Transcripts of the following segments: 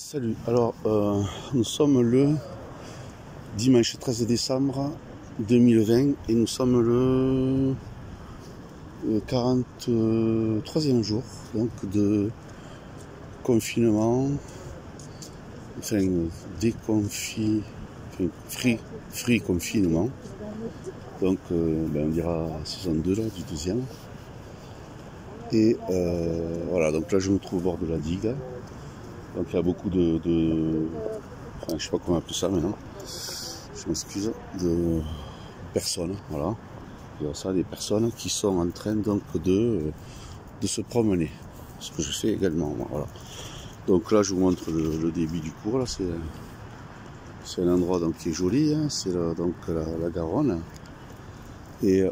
Salut, alors nous sommes le dimanche 13 décembre 2020 et nous sommes le 43e jour donc de confinement, enfin free confinement, donc on dira saison 2 là, du deuxième. Et voilà, donc là je me trouve au bord de la digue. Donc il y a beaucoup enfin, je sais pas comment appeler ça maintenant, je m'excuse, de personnes, voilà. Il y a ça, des personnes qui sont en train donc de se promener, ce que je fais également, voilà. Donc là je vous montre le début du cours, là c'est un endroit donc qui est joli, hein. C'est donc la Garonne. Et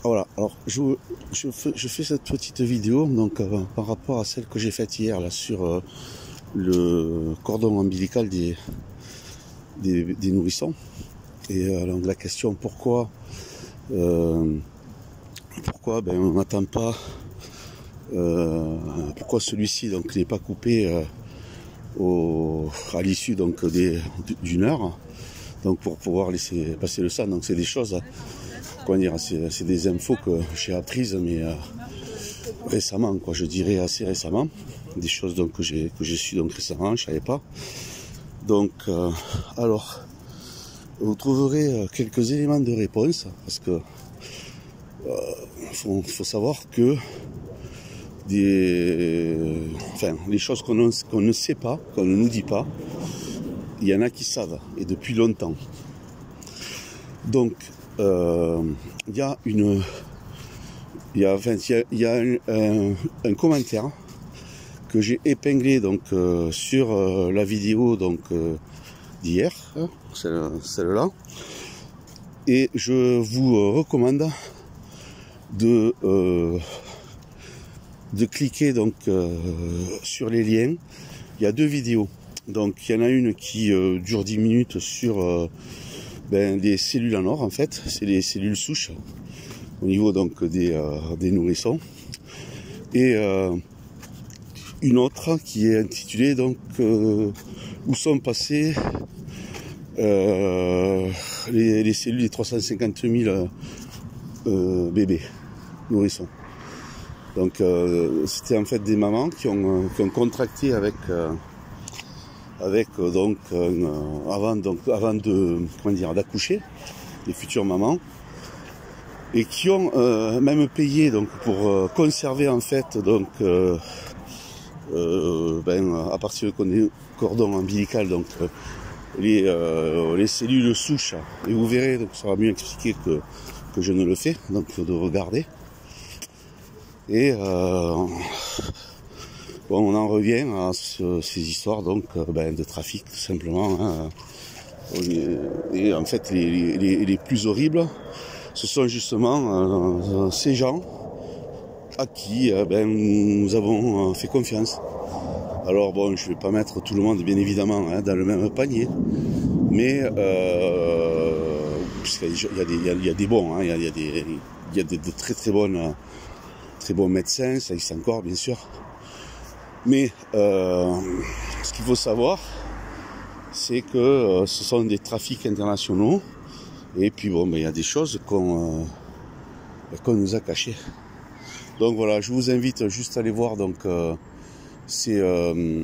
voilà, alors je fais cette petite vidéo donc par rapport à celle que j'ai faite hier là sur le cordon ombilical des nourrissons. Et donc la question pourquoi on n'attend pas, pourquoi celui-ci donc n'est pas coupé à l'issue donc d'une heure, donc pour pouvoir laisser passer le sang. Donc c'est des choses, comment dire, c'est des infos que j'ai apprises, mais récemment, quoi, je dirais assez récemment, des choses donc que j'ai su donc récemment, je savais pas. Donc alors vous trouverez quelques éléments de réponse, parce que faut savoir que les choses qu'on ne sait pas, qu'on ne nous dit pas, il y en a qui savent, et depuis longtemps. Donc il y a un commentaire que j'ai épinglé donc sur la vidéo donc d'hier, celle-là, et je vous recommande de cliquer donc sur les liens. Il y a deux vidéos, donc il y en a une qui dure 10 minutes sur des cellules en or, en fait, c'est les cellules souches au niveau donc des nourrissons, et une autre qui est intitulée donc où sont passés les cellules des 350 000 bébés nourrissons. Donc c'était en fait des mamans qui ont contracté avec donc avant de, comment dire, d'accoucher, les futures mamans, et qui ont même payé donc pour conserver en fait donc à partir du cordon ombilical donc les cellules souches. Et vous verrez, donc ça sera mieux expliqué que je ne le fais, donc de regarder. Et on en revient à ces histoires donc de trafic, tout simplement, hein. Et en fait les plus horribles, ce sont justement ces gens à qui nous avons fait confiance. Alors bon, je vais pas mettre tout le monde bien évidemment, hein, dans le même panier, mais puisqu'il y a des bons, hein, il y a de très bons médecins, ça existe encore bien sûr. Mais ce qu'il faut savoir, c'est que ce sont des trafics internationaux, et puis bon, il y a des choses qu'on nous a cachées. Donc voilà, je vous invite juste à aller voir. Donc c'est un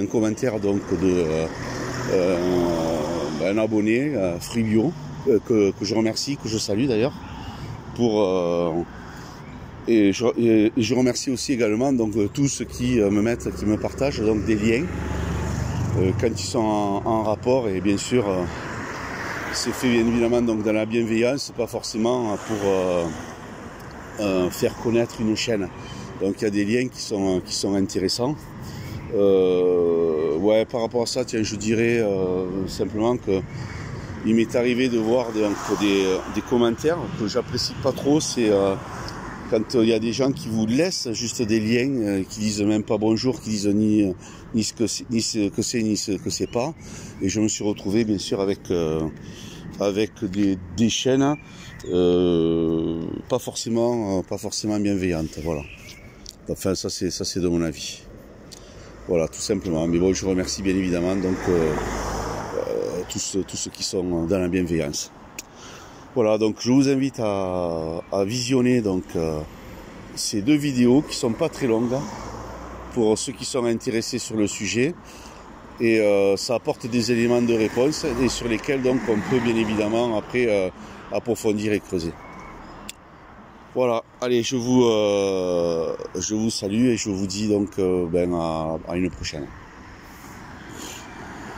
commentaire donc de un abonné FreeBio que je remercie, que je salue d'ailleurs pour et je remercie aussi également donc tous ceux qui me partagent donc des liens quand ils sont en rapport, et bien sûr c'est fait bien évidemment donc dans la bienveillance, pas forcément pour faire connaître une chaîne. Donc il y a des liens qui sont intéressants. Ouais, par rapport à ça, tiens, je dirais simplement que il m'est arrivé de voir des commentaires que j'apprécie pas trop. C'est quand il y a des gens qui vous laissent juste des liens, qui disent même pas bonjour, qui disent ni ce que c'est, ni ce que c'est pas. Et je me suis retrouvé bien sûr avec des chaînes pas forcément bienveillantes, voilà. Enfin, ça c'est de mon avis. Voilà, tout simplement. Mais bon, je remercie bien évidemment donc tous ceux qui sont dans la bienveillance. Voilà, donc je vous invite à visionner donc ces 2 vidéos qui sont pas très longues pour ceux qui sont intéressés sur le sujet. Et ça apporte des éléments de réponse et sur lesquels donc on peut bien évidemment après approfondir et creuser. Voilà, allez, je vous salue et je vous dis donc à une prochaine.